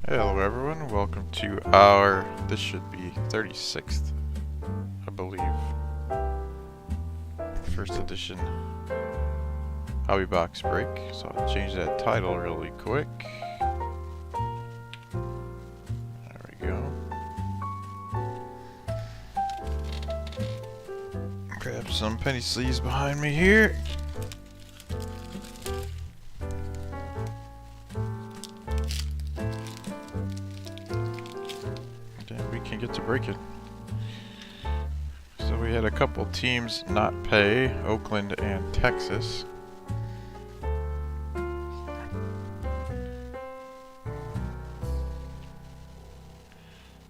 Hello everyone, welcome to our, this should be 36th, I believe, first edition hobby box break. So I'll change that title really quick. There we go. Grab some penny sleeves behind me here. Can get to breaking. So we had a couple teams not pay, Oakland and Texas.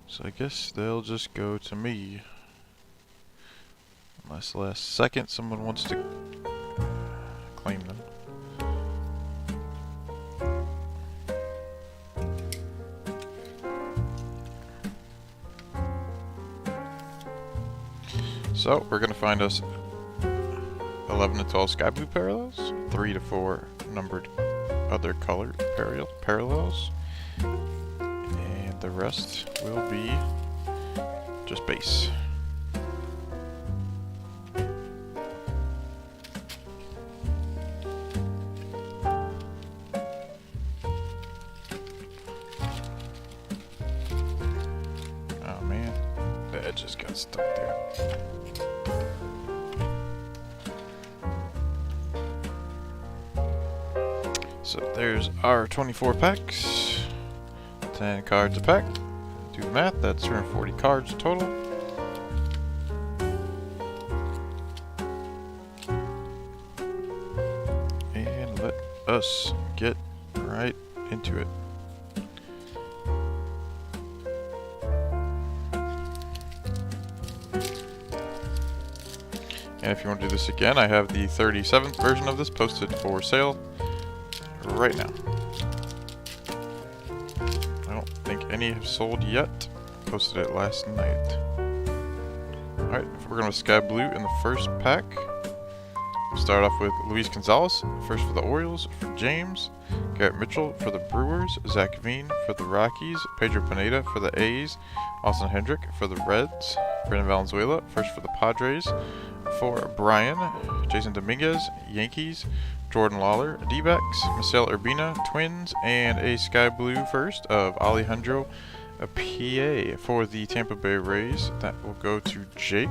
So I guess they'll just go to me. Unless last second someone wants to claim them. So we're going to find us 11 to 12 sky blue parallels, 3 to 4 numbered other colored parallels, and the rest will be just base. Oh man, the edge just got stuck there. So there's our 24 packs, 10 cards a pack. Do the math, that's 240 cards total. And let us get right into it. And if you want to do this again, I have the 37th version of this posted for sale right now. I don't think any have sold yet. Posted it last night. Alright, we're going to sky blue in the first pack. Start off with Luis Gonzalez, first for the Orioles, for James. Garrett Mitchell for the Brewers. Zach Veen for the Rockies. Pedro Pineda for the A's. Austin Hendrick for the Reds. Brendan Valenzuela, first for the Padres. For Brian, Jason Dominguez, Yankees. Jordan Lawler, D-backs, Misael Urbina, Twins, and a sky blue first of Alejandro PA for the Tampa Bay Rays. That will go to Jake.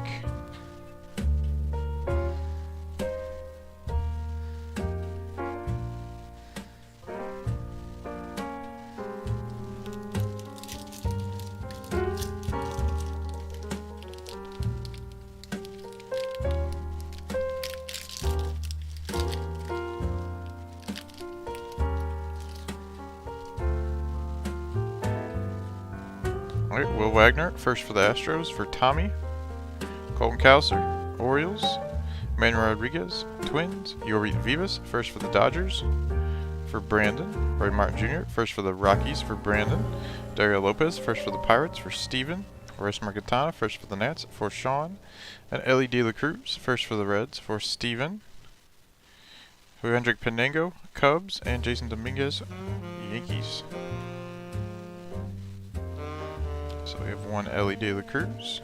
Alright, Will Wagner, first for the Astros, for Tommy. Colton Cowser, Orioles. Manuel Rodriguez, Twins. Yorit Vivas, first for the Dodgers, for Brandon. Roy Martin Jr., first for the Rockies, for Brandon. Dario Lopez, first for the Pirates, for Steven. Horace Marquetana, first for the Nats, for Sean. And Ellie De La Cruz, first for the Reds, for Steven. For Hendrik Penango, Cubs. And Jason Dominguez, Yankees. So we have one Ellie De La Cruz.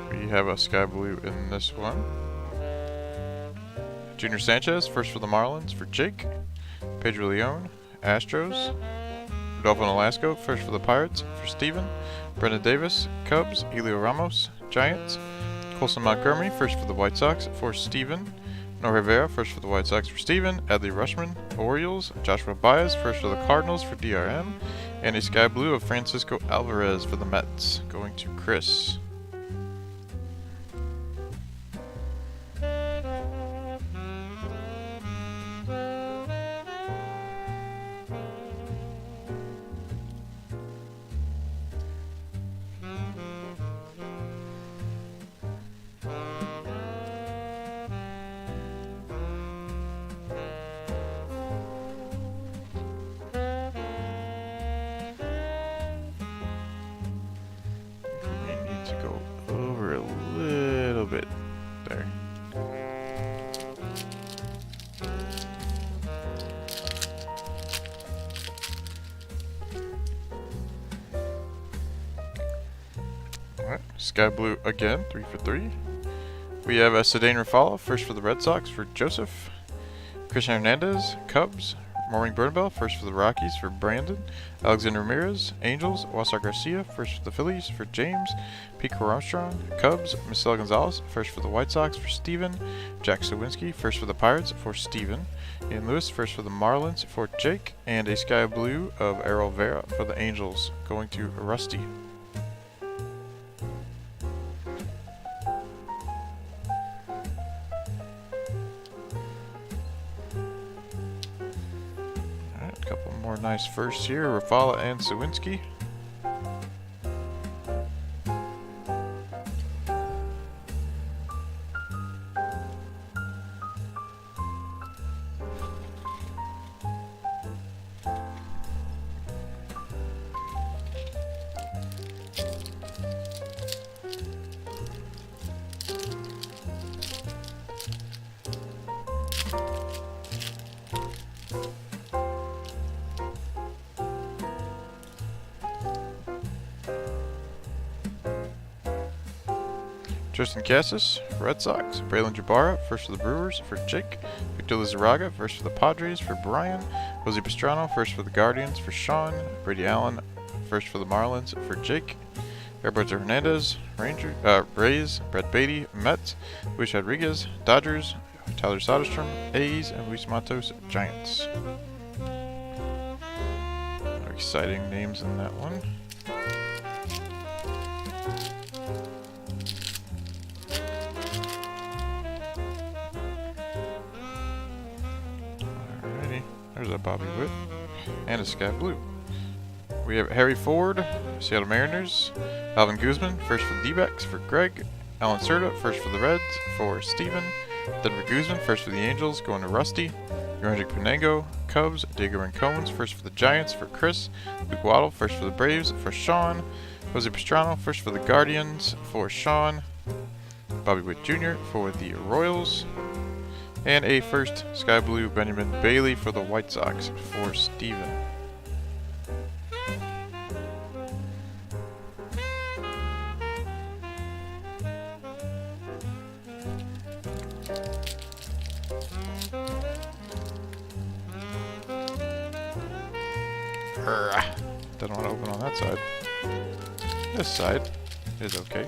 We have a sky blue in this one. Junior Sanchez, first for the Marlins, for Jake. Pedro Leon, Astros. Rodolfo Nolasco, first for the Pirates, for Steven. Brendan Davis, Cubs. Elio Ramos, Giants. Colson Montgomery, first for the White Sox, for Steven. Nor Rivera, first for the White Sox, for Steven. Adley Rushman, Orioles. Joshua Baez, first for the Cardinals, for DRM. And a sky blue of Francisco Alvarez for the Mets, going to Chris. there. Alright, Sky Blue again, 3 for 3. We have Cedane Rafala, first for the Red Sox for Joseph. Christian Hernandez, Cubs. Maureen Burnbell, first for the Rockies for Brandon. Alexander Ramirez, Angels. Wassar Garcia, first for the Phillies for James. Pico Armstrong, Cubs. Marcelo Gonzalez, first for the White Sox for Steven. Jack Sawinski, first for the Pirates for Steven. Ian Lewis, first for the Marlins for Jake. And a Sky Blue of Errol Vera for the Angels, going to Rusty. Couple more nice firsts here, Rafala and Sawinski. Tristan Cassis, Red Sox. Braylon Jabara, first for the Brewers for Jake. Victor Lizarraga, first for the Padres for Brian. Jose Pastrano, first for the Guardians for Sean. Brady Allen, first for the Marlins for Jake. Roberto Hernandez, Rays. Brett Beatty, Mets. Luis Rodriguez, Dodgers. Tyler Soderstrom, A's. And Luis Matos, Giants. Exciting names in that one. There's a Bobby Witt and a Sky Blue. We have Harry Ford, Seattle Mariners. Alvin Guzman, first for the D-backs for Greg. Alan Cerda, first for the Reds for Steven. Denver Guzman, first for the Angels, going to Rusty. Yurick Penango, Cubs. Diego Rincones, first for the Giants for Chris. Luke Waddle, first for the Braves for Sean. Jose Pastrano, first for the Guardians for Sean. Bobby Witt Jr. for the Royals. And a first Sky Blue Benjamin Bailey for the White Sox for Steven. Doesn't want to open on that side. This side is okay.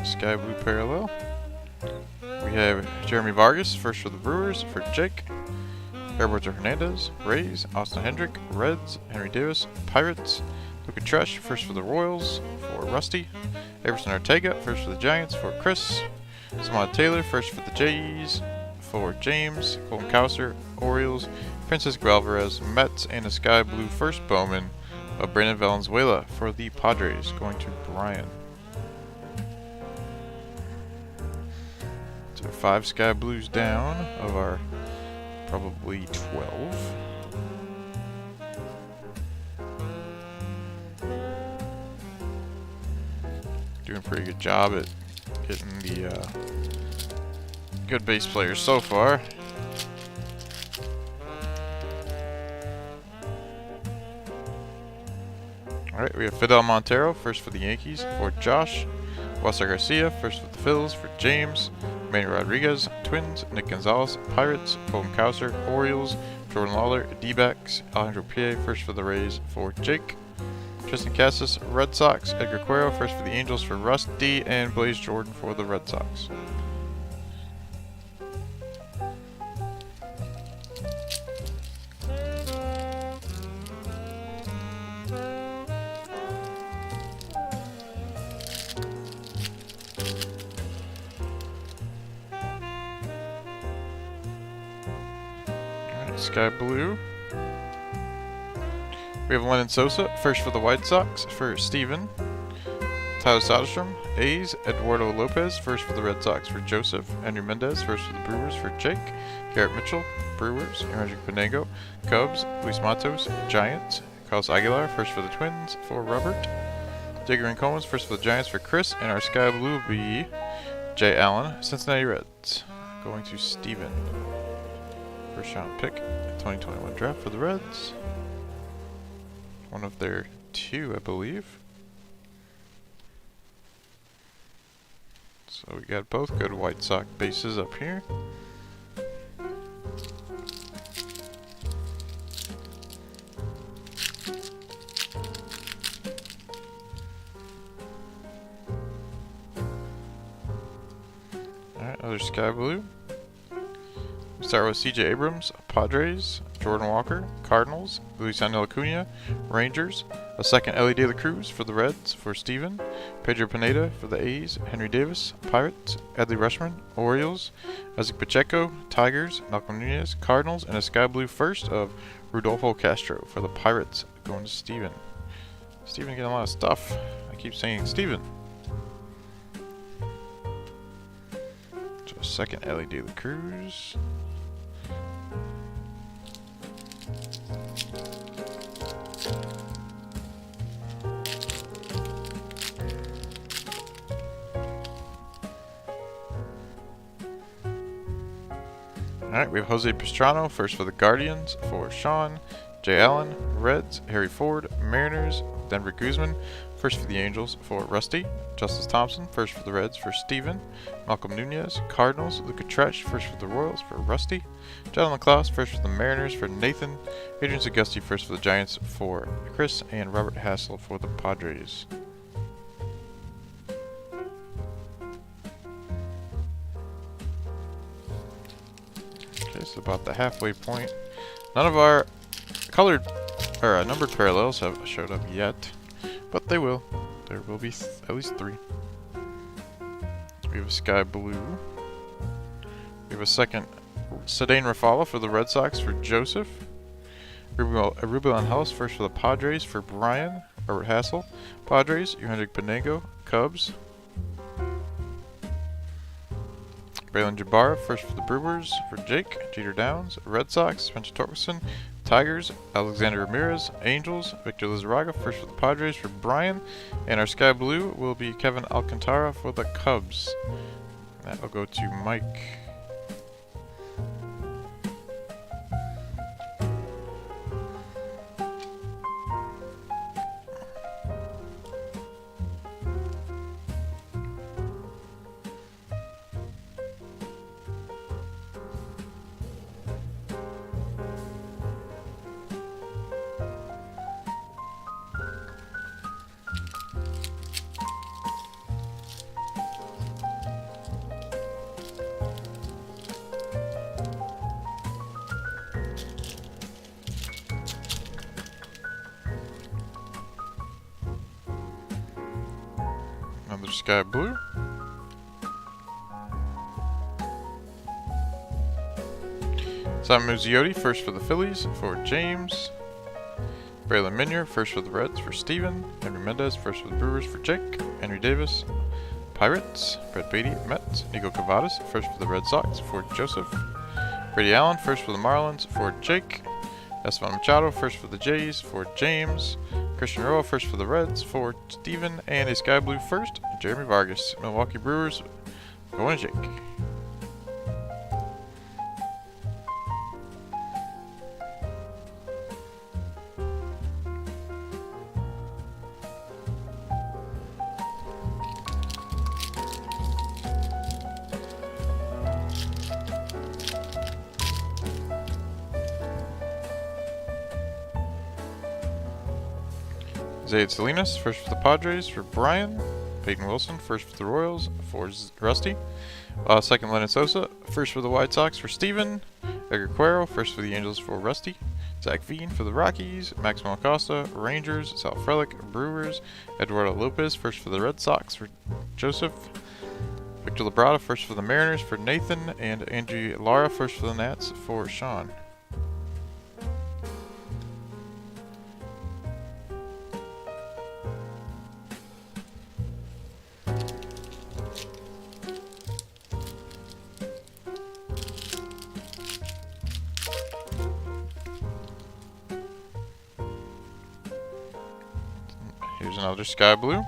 Sky Blue parallel. We have Jeremy Vargas, first for the Brewers for Jake. Roberto Hernandez, Rays. Austin Hendrick, Reds. Henry Davis, Pirates. Luca Tresh, first for the Royals for Rusty. Everson Ortega, first for the Giants for Chris. Samad Taylor, first for the Jays for James. Colton Cowser, Orioles. Francisco Alvarez, Mets. And a Sky Blue first Bowman of Brandon Valenzuela for the Padres, going to Brian. 5 Sky Blues down of our probably 12. Doing a pretty good job at getting the good base players so far. Alright, we have Fidel Montero, first for the Yankees for Josh. Wassar Garcia, first for the Phils for James. Manny Rodriguez, Twins. Nick Gonzalez, Pirates. Colton Cowser, Orioles. Jordan Lawler, D-backs. Alejandro Pie, first for the Rays for Jake. Tristan Cassis, Red Sox. Edgar Cuero, first for the Angels for Rusty. And Blaze Jordan for the Red Sox. Sky Blue. We have Lennon Sosa, first for the White Sox for Steven. Tyler Soderstrom, A's. Eduardo Lopez, first for the Red Sox for Joseph. Andrew Mendez, first for the Brewers for Jake. Garrett Mitchell, Brewers. Yurick Penango, Cubs. Luis Matos, Giants. Carlos Aguilar, first for the Twins for Robert. Jake Green Combs, first for the Giants for Chris, and our Sky Blue will be Jay Allen, Cincinnati Reds. Going to Steven. First round pick, 2021 draft for the Reds. One of their 2, I believe. So we got both good White Sox bases up here. Alright, another Sky Blue. We start with CJ Abrams, Padres, Jordan Walker, Cardinals, Luisano Acuna, Rangers, a second Ellie De La Cruz for the Reds for Steven, Pedro Pineda for the A's, Henry Davis, Pirates, Adley Rushman, Orioles, Isaac Pacheco, Tigers, Malcolm Nunez, Cardinals, and a Sky Blue first of Rodolfo Castro for the Pirates going to Steven. Steven getting a lot of stuff. I keep saying Steven. So second Ellie De La Cruz. Alright, we have Jose Pastrano, first for the Guardians, for Sean, Jay Allen, Reds, Harry Ford, Mariners, Denver Guzman, first for the Angels, for Rusty, Justice Thompson, first for the Reds, for Steven, Malcolm Nunez, Cardinals, Luca Tresh, first for the Royals, for Rusty, Jalen LaClaus, first for the Mariners, for Nathan, Adrian Zagusti, first for the Giants, for Chris, and Robert Hassel for the Padres. It's about the halfway point. None of our colored or numbered parallels have showed up yet, but they will. There will be at least 3. We have a Sky Blue. We have a second Cedane Rafala for the Red Sox for Joseph. Ruben Angeles first for the Padres for Brian. Robert Hassel, Padres. Yohendrick Benego, Cubs. Braylon Jabara, first for the Brewers, for Jake, Jeter Downs, Red Sox, Spencer Torkelson, Tigers, Alexander Ramirez, Angels, Victor Lizarraga, first for the Padres, for Brian, and our Sky Blue will be Kevin Alcantara for the Cubs. That will go to Mike. Another Sky Blue. Simon Muzziotti, first for the Phillies, for James. Braylon Minier, first for the Reds, for Steven. Henry Mendez, first for the Brewers, for Jake. Henry Davis, Pirates. Brett Beatty, Mets. Nico Cavadas, first for the Red Sox, for Joseph. Brady Allen, first for the Marlins, for Jake. Esteban Machado, first for the Jays, for James. Christian Roa, first for the Reds, for Steven. And a Sky Blue first, Jeremy Vargas. Milwaukee Brewers, going to Jake. Zayd Salinas, first for the Padres, for Brian. Peyton Wilson, first for the Royals, for Rusty. Second, Lennon Sosa, first for the White Sox, for Steven. Edgar Cuero, first for the Angels, for Rusty. Zach Veen for the Rockies. Maximo Acosta, Rangers. Sal Frelick, Brewers. Eduardo Lopez, first for the Red Sox, for Joseph. Victor Labrada, first for the Mariners, for Nathan. And Angie Lara, first for the Nats, for Sean. Here's There's another Sky Blue.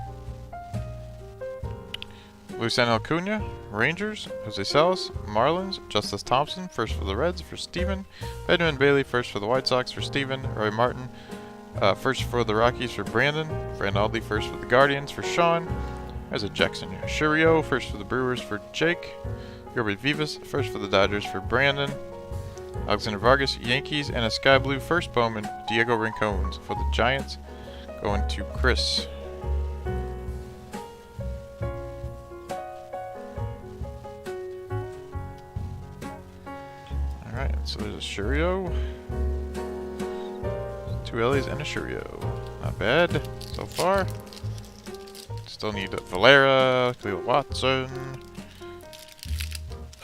Luciano Acuna, Rangers. Jose Salas, Marlins. Justice Thompson, first for the Reds for Steven. Benjamin Bailey, first for the White Sox for Steven. Roy Martin, first for the Rockies for Brandon. Fran Audley, first for the Guardians for Sean. There's a Jackson here. Churio, first for the Brewers for Jake. Yorby Vivas, first for the Dodgers for Brandon. Alexander Vargas, Yankees, and a Sky Blue first Bowman, Diego Rincones for the Giants, going to Chris. Alright, so there's a Churio. 2 LAs and a Churio. Not bad so far. Still need Valera, Cleo Watson.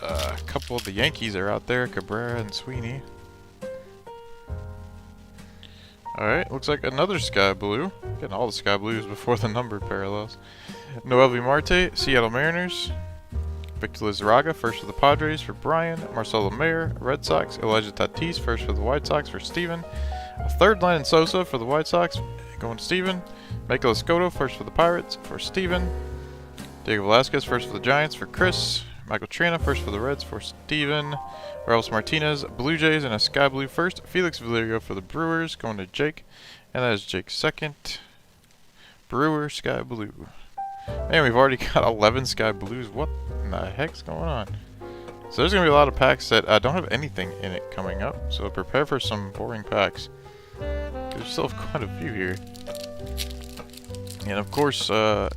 A couple of the Yankees are out there, Cabrera and Sweeney. Alright, looks like another Sky Blue. Getting all the Sky Blues before the numbered parallels. Noel V. Marte, Seattle Mariners. Victor Lizarraga, first for the Padres for Brian. Marcelo Mayer, Red Sox. Elijah Tatis, first for the White Sox for Steven. A third line in Sosa for the White Sox, going to Steven. Michael Escoto, first for the Pirates for Steven. Diego Velasquez, first for the Giants for Chris. Michael Trina, first for the Reds for Steven. Raul Martinez, Blue Jays, and a Sky Blue first. Felix Valerio for the Brewers, going to Jake. And that is Jake's second. Brewer, Sky Blue. Man, we've already got 11 Sky Blues. What in the heck's going on? So there's going to be a lot of packs that don't have anything in it coming up. So prepare for some boring packs. There's still quite a few here. And of course, there's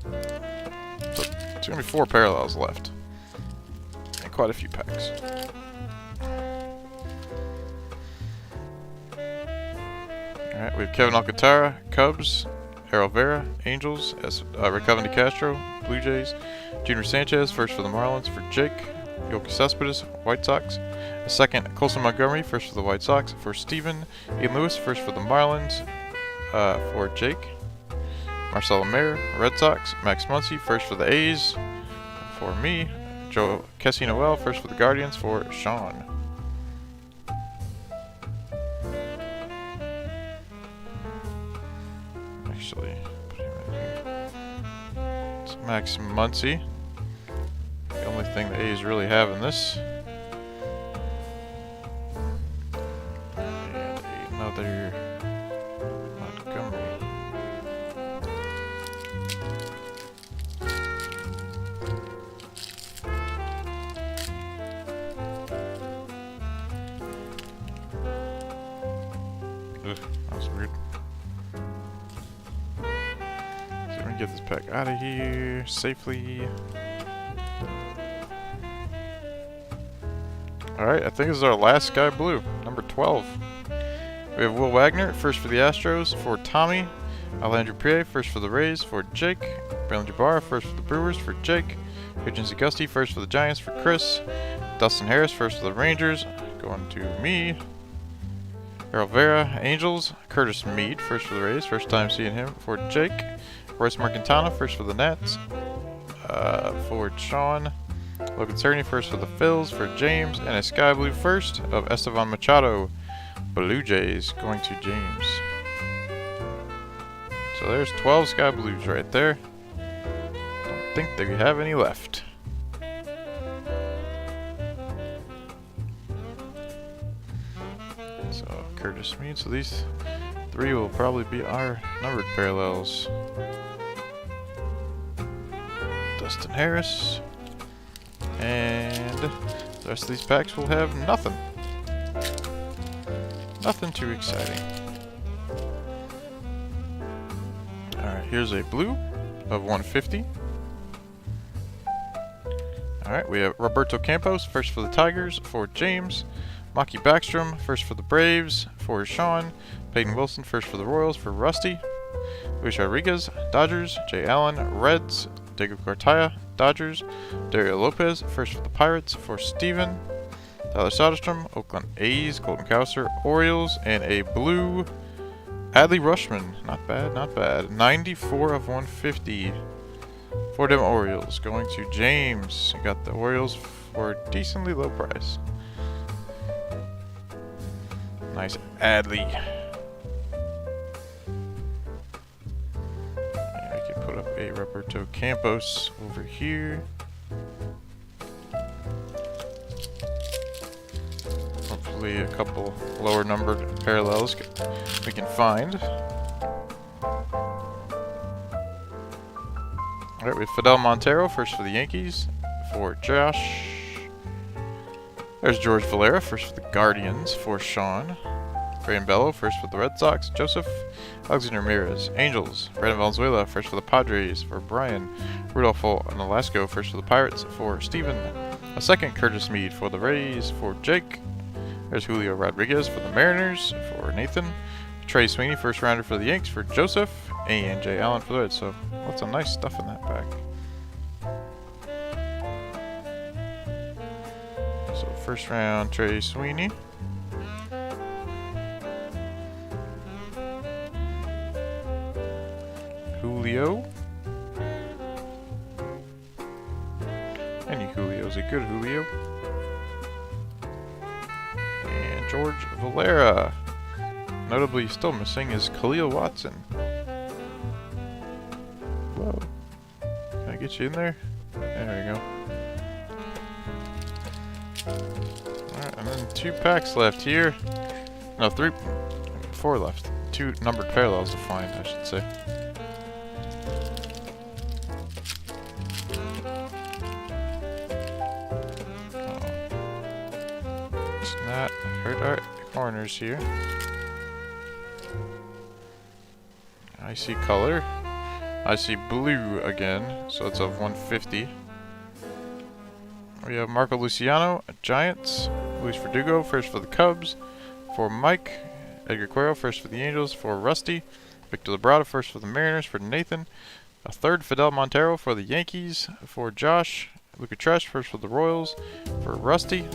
going to be 4 parallels left. And quite a few packs. Alright, we have Kevin Alcantara, Cubs. Harold Vera, Angels. Rick de Castro, Blue Jays. Junior Sanchez, first for the Marlins for Jake. Yoki Cespedes, White Sox. A second, Colson Montgomery, first for the White Sox for Steven. Ian Lewis, first for the Marlins for Jake. Marcelo Mayer, Red Sox. Max Muncy, first for the A's for me. Joe Kessie Noel, first for the Guardians for Sean. Actually, put him in here. It's Max Muncy. The only thing the A's really have in this. And another Montgomery. Ugh, that was weird. So let me get this pack out of here safely. Alright, I think this is our last Sky Blue, number 12. We have Will Wagner, first for the Astros for Tommy. Alejandro Pie, first for the Rays for Jake. Brandon Jabbar, first for the Brewers for Jake. Adrian Zagusti, first for the Giants for Chris. Dustin Harris, first for the Rangers, going to me. Harold Vera, Angels. Curtis Mead, first for the Rays, first time seeing him for Jake. Royce Marquintana, first for the Nats for Sean. Logan Cerny, first for the Phils for James. And a Sky Blue first of Estevan Machado, Blue Jays, going to James. So there's 12 Sky Blues right there. Don't think they have any left. So Curtis Mead. So these 3 will probably be our numbered parallels. Dustin Harris. And the rest of these packs will have nothing. Nothing too exciting. Alright, here's a blue of 150. Alright, we have Roberto Campos, first for the Tigers for James. Maki Backstrom, first for the Braves for Sean. Peyton Wilson, first for the Royals for Rusty. Luis Rodriguez, Dodgers. Jay Allen, Reds. Diego Cartaya, Dodgers. Dario Lopez, first for the Pirates for Steven. Tyler Soderstrom, Oakland A's. Colton Cowser, Orioles. And a blue Adley Rutschman. Not bad, not bad. 94 of 150 for them Orioles. Going to James. Got the Orioles for a decently low price. Nice Adley. a Roberto Campos over here. Hopefully a couple lower numbered parallels we can find. Alright, we have Fidel Montero, first for the Yankees, for Josh. There's George Valera, first for the Guardians, for Sean. Brandon Bello, first for the Red Sox, Joseph. Alexander Ramirez, Angels. Brandon Valenzuela, first for the Padres, for Brian. Rudolfo Nolasco, first for the Pirates, for Steven. A second Curtis Mead for the Rays, for Jake. There's Julio Rodriguez for the Mariners, for Nathan. Trey Sweeney, first rounder for the Yanks, for Joseph. And Jay Allen for the Reds. So lots of nice stuff in that pack. So first round, Trey Sweeney. Julio. Any Julio's a good Julio. And George Valera. Notably still missing is Khalil Watson. Whoa. Can I get you in there? There we go. Alright, and then 2 packs left here. No, 4 left. 2 numbered parallels to find, I should say. It's not hurt our corners here. I see color. I see blue again, so it's of 150. We have Marco Luciano, Giants. Luis Verdugo, first for the Cubs. For Mike. Edgar Cuero, first for the Angels. For Rusty. Victor Labrada, first for the Mariners. For Nathan. A third Fidel Montero for the Yankees. For Josh. Luca Tresh, first for the Royals. For Rusty.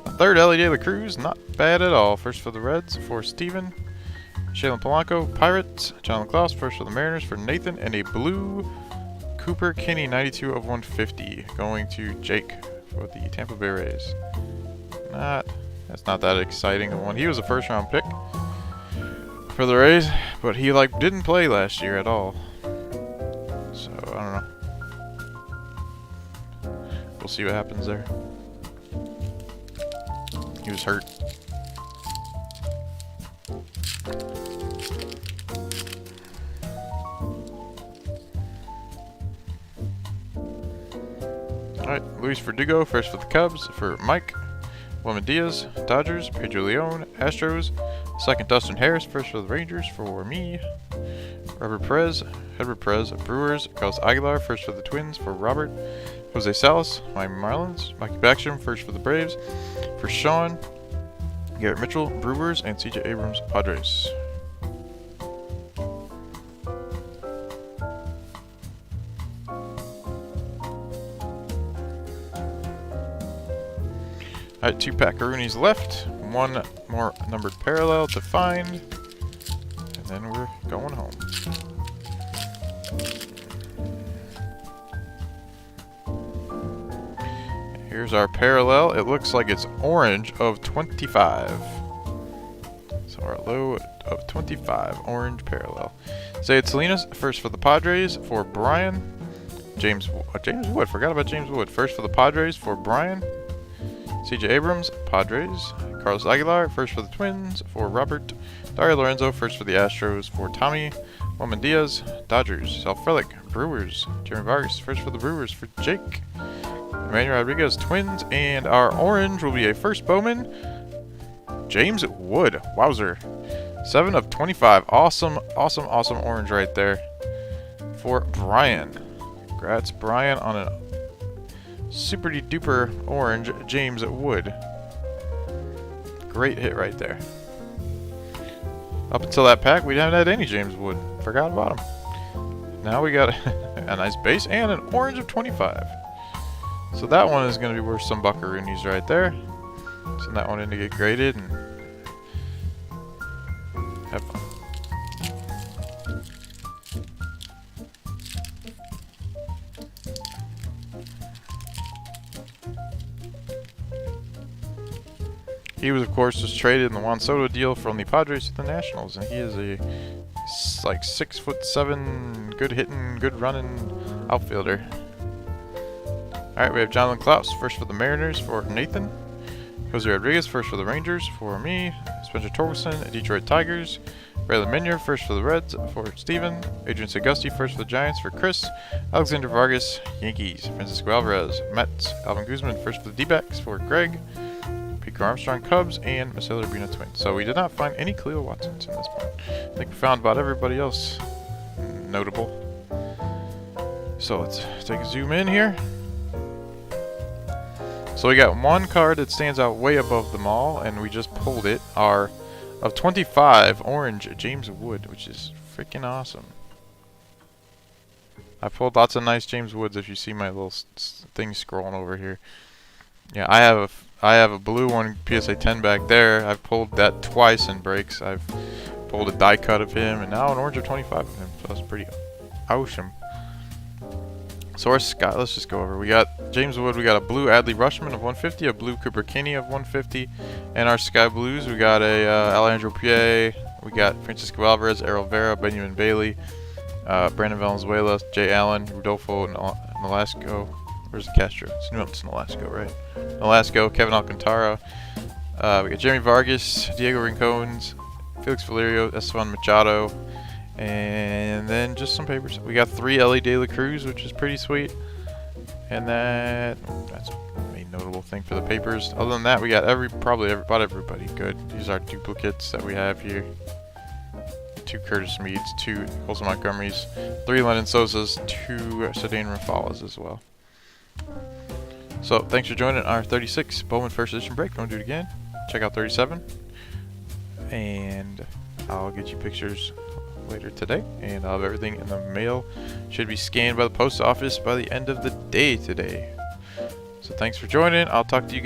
A third Ellie De La Cruz, not bad at all. First for the Reds. For Steven. Shalen Polanco, Pirates. John Klaus, first for the Mariners. For Nathan. And a blue Cooper Kinney, 92 of 150. Going to Jake for the Tampa Bay Rays. That's not that exciting a one. He was a first round pick for the Rays, but he didn't play last year at all. So I don't know. We'll see what happens there. He was hurt. Alright, Luis Verdugo, first for the Cubs. For Mike. Wilman Diaz, Dodgers. Pedro Leon, Astros. Second, Dustin Harris, first for the Rangers. For me. Edward Perez, Brewers. Carlos Aguilar, first for the Twins. For Robert. Jose Salas, Miami Marlins. Mikey Backstrom, first for the Braves. For Sean. Garrett Mitchell, Brewers. And CJ Abrams, Padres. Alright, 2 Packaroonies left. 1 more numbered parallel to find. And then we're going home. Here's our parallel. It looks like it's orange of 25. So our low of 25, orange parallel. Zayed Salinas, first for the Padres. For Brian. James Wood, forgot about James Wood. First for the Padres. For Brian. CJ Abrams, Padres. Carlos Aguilar, first for the Twins. For Robert. Dario Lorenzo, first for the Astros. For Tommy. Wilman Diaz, Dodgers. Sal Frelick, Brewers. Jeremy Vargas, first for the Brewers. For Jake. Emmanuel Rodriguez, Twins. And our orange will be a first Bowman. James Wood. Wowzer. 7 of 25. Awesome, awesome, awesome orange right there. For Brian. Congrats, Brian, on a super duper orange James Wood. Great hit right there. Up until that pack, we haven't had any James Wood. Forgot about him. Now we got a nice base and an orange of 25. So that one is going to be worth some buckaroonies right there. Send that one in to get graded and have fun. He was, of course, just traded in the Juan Soto deal from the Padres to the Nationals, and he is a nice, like 6'7", good hitting, good running outfielder. Alright, we have Jonathan Klaus, first for the Mariners for Nathan. Jose Rodriguez, first for the Rangers for me. Spencer Torkelson, Detroit Tigers. Braylon Minier, first for the Reds for Steven. Adrian Segusti, first for the Giants for Chris. Alexander Vargas, Yankees. Francisco Alvarez, Mets. Alvin Guzman, first for the D-backs for Greg. Pico Armstrong, Cubs. And Marcelo Urbina, Twins. So we did not find any Cleo Watsons in this point. I think we found about everybody else notable. So let's take a zoom in here. So we got one card that stands out way above them all, and we just pulled it. Our of 25, orange James Wood, which is freaking awesome. I pulled lots of nice James Woods. If you see my little thing scrolling over here, yeah, I have a blue one PSA 10 back there. I've pulled that twice in breaks. I've pulled a die cut of him, and now an orange of 25 of him. So that's pretty awesome. So our sky, let's just go over. We got James Wood, we got a blue Adley Rushman of 150, a blue Cooper Kinney of 150, and our sky blues, we got a Alejandro Pie, we got Francisco Alvarez, Errol Vera, Benjamin Bailey, Brandon Valenzuela, Jay Allen, Rodolfo Nolasco. Where's Castro? It's Nolasco, right? Nolasco, Kevin Alcantara. We got Jeremy Vargas, Diego Rincones, Felix Valerio, Esteban Machado. And then just some papers. We got 3 Ellie De La Cruz, which is pretty sweet. And that's a notable thing for the papers. Other than that, we got about everybody good. These are duplicates that we have here. 2 Curtis Meads, 2 Colson Montgomerys, 3 Lennon Sosas, 2 Cedane Rafalas as well. So thanks for joining our 36 Bowman first edition break. If you want to do it again, check out 37. And I'll get you pictures later today, and I'll have everything in the mail. Should be scanned by the post office by the end of the day today. So thanks for joining. I'll talk to you guys